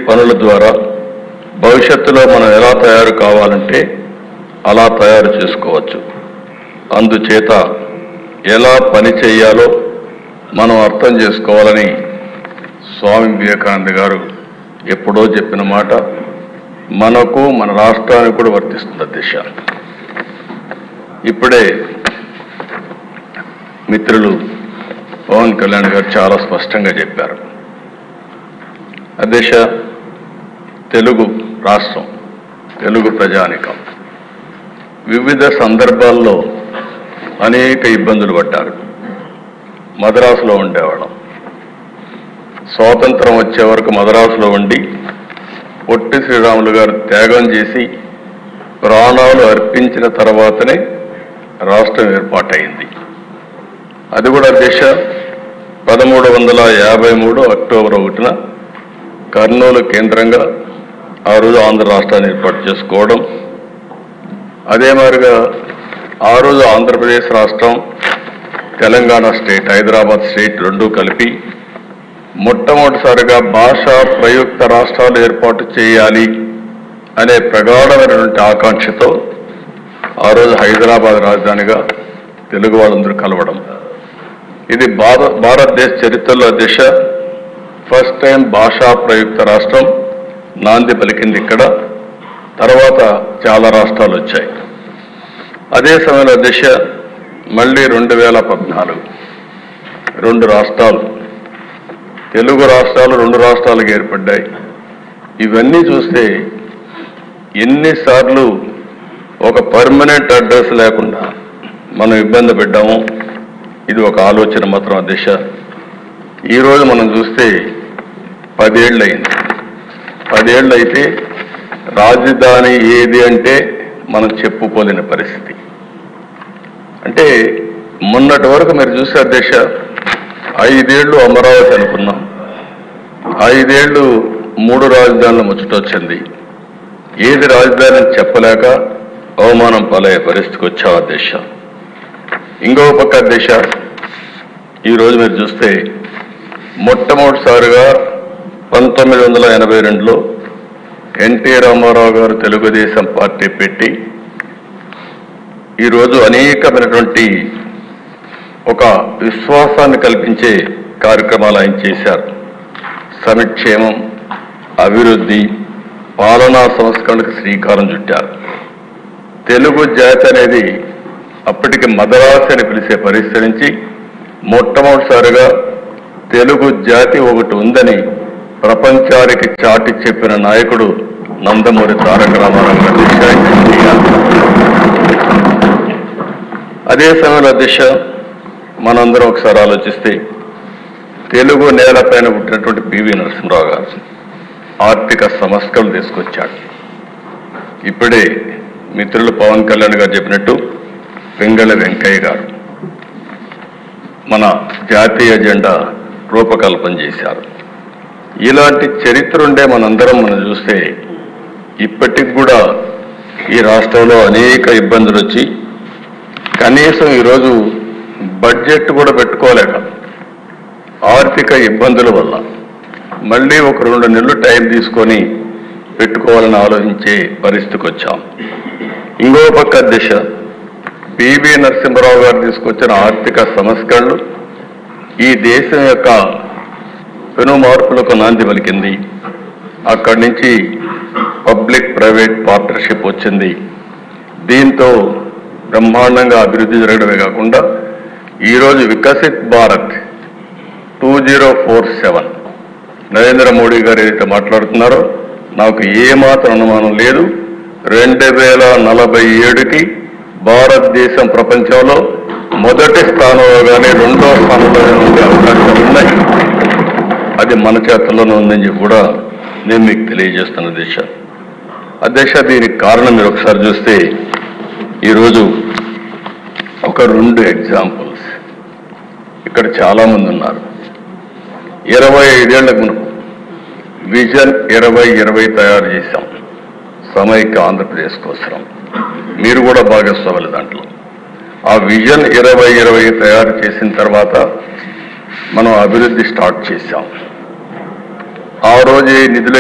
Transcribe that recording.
పనుల ద్వారా భవిష్యత్తులో మనం ఎలా తయారు కావాలంటే అలా తయారు చేసుకోవచ్చు. అందుచేత ఎలా పని చేయాలో మనం అర్థం చేసుకోవాలని స్వామి వివేకానంద గారు ఎప్పుడో చెప్పిన మాట మనకు మన రాష్ట్రానికి కూడా వర్తిస్తుంది దిశ. ఇప్పుడే మిత్రులు పవన్ కళ్యాణ్ గారు చాలా స్పష్టంగా చెప్పారు. అధ్యక్ష, తెలుగు రాష్ట్రం, తెలుగు ప్రజానికం వివిధ సందర్భాల్లో అనేక ఇబ్బందులు పడ్డారు. మద్రాసులో ఉండేవాళ్ళం. స్వాతంత్రం వచ్చే వరకు మద్రాసులో ఉండి పొట్టి శ్రీరాములు గారు త్యాగం చేసి ప్రాణాలు అర్పించిన తర్వాతనే రాష్ట్రం ఏర్పాటైంది. అది కూడా అధ్యక్ష 1353 అక్టోబర్ 1న కర్నూలు కేంద్రంగా ఆ రోజు ఆంధ్ర రాష్ట్రాన్ని ఏర్పాటు చేసుకోవడం. అదే మాదిరిగా ఆ రోజు ఆంధ్రప్రదేశ్ రాష్ట్రం, తెలంగాణ స్టేట్, హైదరాబాద్ స్టేట్ రెండూ కలిపి మొట్టమొదటిసారిగా భాషా ప్రయుక్త రాష్ట్రాలు ఏర్పాటు చేయాలి అనే ప్రగాఢమైనటువంటి ఆకాంక్షతో ఆ రోజు హైదరాబాద్ రాజధానిగా తెలుగు వాళ్ళందరూ కలవడం. ఇది భారతదేశ చరిత్రలో దిశ ఫస్ట్ టైం భాషా ప్రయుక్త రాష్ట్రం నాంది పలికింది ఇక్కడ. తర్వాత చాలా రాష్ట్రాలు వచ్చాయి. అదే సమయంలో దిశ మళ్ళీ 2014 రెండు రాష్ట్రాలు, తెలుగు రాష్ట్రాలు రెండు రాష్ట్రాలుగా ఏర్పడ్డాయి. ఇవన్నీ చూస్తే ఎన్నిసార్లు ఒక పర్మనెంట్ అడ్రస్ లేకుండా మనం ఇబ్బంది పడ్డాము. ఇది ఒక ఆలోచన మాత్రం దిశ. ఈరోజు మనం చూస్తే 10 ఏళ్ళు అయింది. 10 ఏళ్ళు అయితే రాజధాని ఏది అంటే మనం చెప్పుకోలేని పరిస్థితి. అంటే మొన్నటి వరకు మీరు చూసే అధ్యక్ష 5 ఏళ్ళు అమరావతి అనుకున్నాం, 5 ఏళ్ళు 3 రాజధానుల ముచ్చట వచ్చింది. ఏది రాజధాని చెప్పలేక అవమానం పాలయ్యే పరిస్థితికి వచ్చావు అధ్యక్ష. ఇంకో పక్క అధ్యక్ష, ఈరోజు మీరు చూస్తే మొట్టమొదటిసారిగా 1982లో ఎన్టీ రామారావు గారు తెలుగుదేశం పార్టీ పెట్టి ఈరోజు అనేకమైనటువంటి ఒక విశ్వాసాన్ని కల్పించే కార్యక్రమాలు ఆయన చేశారు. సంక్షేమం, అభివృద్ధి, పాలనా సంస్కరణకు శ్రీకారం చుట్టారు. తెలుగు జాతి అనేది అప్పటికి మద్రాసు అని పిలిచే పరిస్థితి నుంచి మొట్టమొదటిసారిగా తెలుగు జాతి ఒకటి ఉందని ప్రపంచానికి చాటి చెప్పిన నాయకుడు నందమూరి తారక రామారావు గారు. అదే సమయంలో దిశ మనందరం ఒకసారి ఆలోచిస్తే తెలుగు నేలపైన పుట్టినటువంటి పివి నరసింహరావు గారు ఆర్థిక సంస్కరణలు తీసుకొచ్చాడు. ఇప్పుడే మిత్రులు పవన్ కళ్యాణ్ గారు చెప్పినట్టు వెంగళ వెంకయ్య గారు మన జాతీయ ఎజెండా రూపకల్పన చేశారు. ఇలాంటి చరిత్ర ఉండే మనందరం మనం చూస్తే ఇప్పటికి కూడా ఈ రాష్ట్రంలో అనేక ఇబ్బందులు వచ్చి కనీసం ఈరోజు బడ్జెట్ కూడా పెట్టుకోలేక ఆర్థిక ఇబ్బందుల వల్ల మళ్ళీ ఒక 2 నెలలు టైం తీసుకొని పెట్టుకోవాలని ఆలోచించే పరిస్థితికి వచ్చాం. ఇంకో పక్క దిశ పివి నరసింహరావు గారు తీసుకొచ్చిన ఆర్థిక సంస్కరణలు ఈ దేశం యొక్క పెను మార్పులకు నాంది పలికింది. అక్కడి నుంచి పబ్లిక్ ప్రైవేట్ పార్ట్నర్షిప్ వచ్చింది. దీంతో బ్రహ్మాండంగా అభివృద్ధి జరగడమే కాకుండా ఈరోజు వికసిత్ భారత్ 2047 నరేంద్ర మోడీ గారు ఏదైతే మాట్లాడుతున్నారో నాకు ఏమాత్రం అనుమానం లేదు, 2047కి భారతదేశం ప్రపంచంలో మొదటి స్థానంలో కానీ 2వ స్థానంలో ఉండే అవకాశాలు ఉన్నాయి. అది మన చేతుల్లోనే ఉందని చెప్పి కూడా నేను మీకు తెలియజేస్తున్న అధ్యక్ష. దీనికి కారణం మీరు ఒకసారి చూస్తే ఈరోజు ఒక 2 ఎగ్జాంపుల్స్. ఇక్కడ చాలామంది ఉన్నారు. 25 ఏళ్లకు మునుపు విజన్ 2020 తయారు చేశాం సమైక్య ఆంధ్రప్రదేశ్ కోసం. మీరు కూడా భాగస్వాములు దాంట్లో. ఆ విజన్ 2020 తయారు చేసిన తర్వాత మనం అభివృద్ధి స్టార్ట్ చేశాం. ఆ రోజు నిధులు